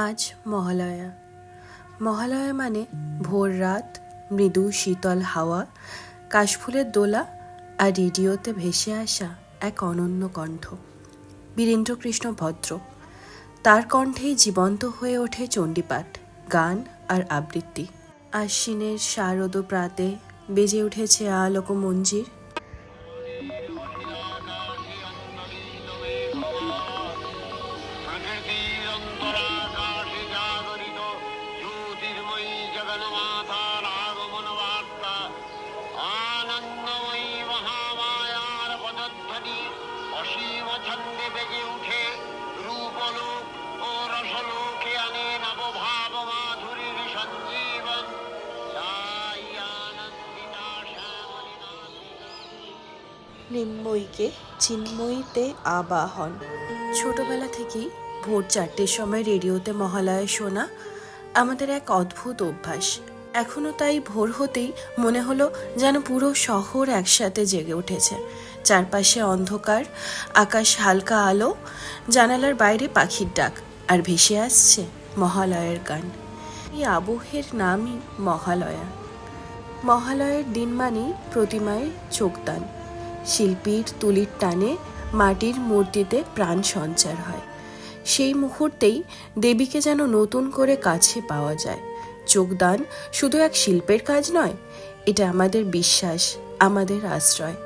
আজ মহালয়া। মহালয়া মানে ভোর রাত, মৃদু শীতল হাওয়া, কাশফুলের দোলা আর রেডিওতে ভেসে আসা এক অনন্য কণ্ঠ। বীরেন্দ্রকৃষ্ণ ভদ্র, তার কণ্ঠেই জীবন্ত হয়ে ওঠে চণ্ডীপাঠ, গান আর আবৃত্তি। আশ্বিনের শারদ প্রাতে বেজে উঠেছে আলোক মঞ্জির। নিম্ময়ীকে চিন্ময়ীতে আবাহন। ছোটবেলা থেকেই ভোর 4টের সময় রেডিওতে মহালয়া শোনা আমাদের এক অদ্ভুত অভ্যাস। এখনও তাই ভোর হতেই মনে হলো যেন পুরো শহর একসাথে জেগে উঠেছে। চারপাশে অন্ধকার, আকাশ হালকা আলো, জানালার বাইরে পাখির ডাক, আর ভেসে আসছে মহালয়ার গান। এই আবহের নামই মহালয়া। মহালয়ের দিন মানেই প্রতিমায় চোখদান। শিল্পীর তুলির টানে মাটির মূর্তিতে প্রাণ সঞ্চার হয়। সেই মুহূর্তেই দেবীকে যেন নতুন করে কাছে পাওয়া যায়। চোখদান শুধু এক শিল্পের কাজ নয়, এটা আমাদের বিশ্বাস, আমাদের আশ্রয়।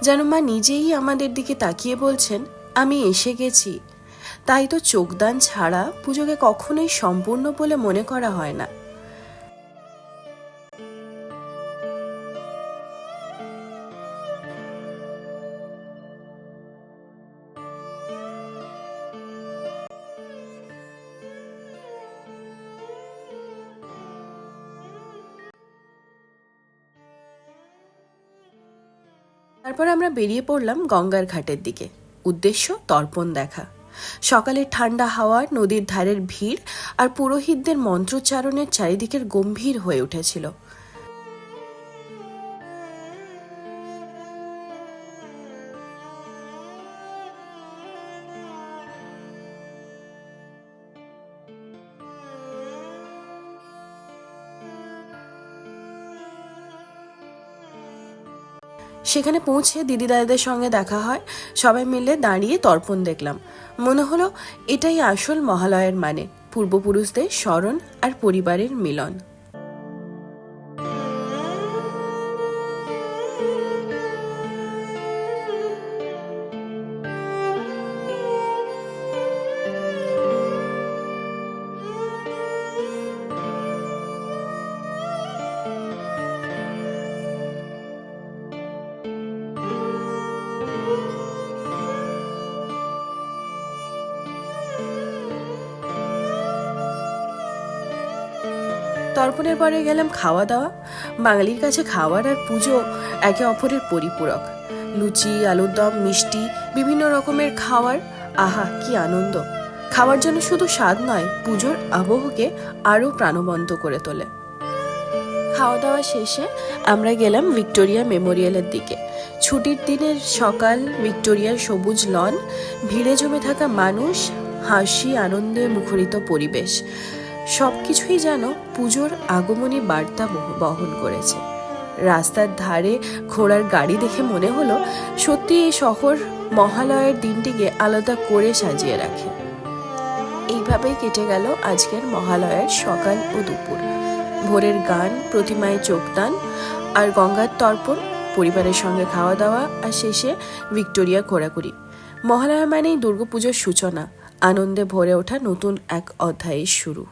যেন মা নিজেই আমাদের দিকে তাকিয়ে বলছেন, আমি এসে গেছি। তাই তো চোখদান ছাড়া পুজোকে কখনোই সম্পূর্ণ বলে মনে করা হয় না। তারপর আমরা বেরিয়ে পড়লাম গঙ্গার ঘাটের দিকে। উদ্দেশ্য তর্পণ দেখা। সকালের ঠান্ডা হাওয়া, নদীর ধারের ভিড় আর পুরোহিতদের মন্ত্রোচ্চারণের চারিদিকের গম্ভীর হয়ে উঠেছিল। সেখানে পৌঁছে দিদি দাদাদের সঙ্গে দেখা হয়। সবাই মিলে দাঁড়িয়ে তর্পণ দেখলাম। মনে হলো এটাই আসল মহালয়ার মানে, পূর্বপুরুষদের স্মরণ আর পরিবারের মিলন। তর্পণের পরে গেলাম খাওয়া দাওয়া। বাঙালির কাছে খাবার আর পুজো একে অপরের পরিপূরক। লুচি, আলুর দম, মিষ্টি, বিভিন্ন রকমের খাবার, আহা কি আনন্দ! খাওয়ার জন্য শুধু স্বাদ নয়, পুজোর আবহকে আরও প্রাণবন্ত করে তোলে। খাওয়া দাওয়া শেষে আমরা গেলাম ভিক্টোরিয়া মেমোরিয়ালের দিকে। ছুটির দিনের সকাল, ভিক্টোরিয়ার সবুজ লন, ভিড়ে জমে থাকা মানুষ, হাসি আনন্দে মুখরিত পরিবেশ, সবকিছুই যেন পুজোর আগমনী বার্তা বহন করেছে। রাস্তার ধারে ঘোড়ার গাড়ি দেখে মনে হলো সত্যি এই শহর মহালয়ার দিনটিকে আলাদা করে সাজিয়ে রাখে। এইভাবেই কেটে গেল আজকের মহালয়ার সকাল ও দুপুর। ভোরের গান, প্রতিমায় চোখদান আর গঙ্গার তর্পণ, পরিবারের সঙ্গে খাওয়া দাওয়া, আর শেষে ভিক্টোরিয়া ঘোরাঘুরি। মহালয়া মানেই দুর্গাপুজোর সূচনা, আনন্দে ভরে ওঠা নতুন এক অধ্যায়ের শুরু।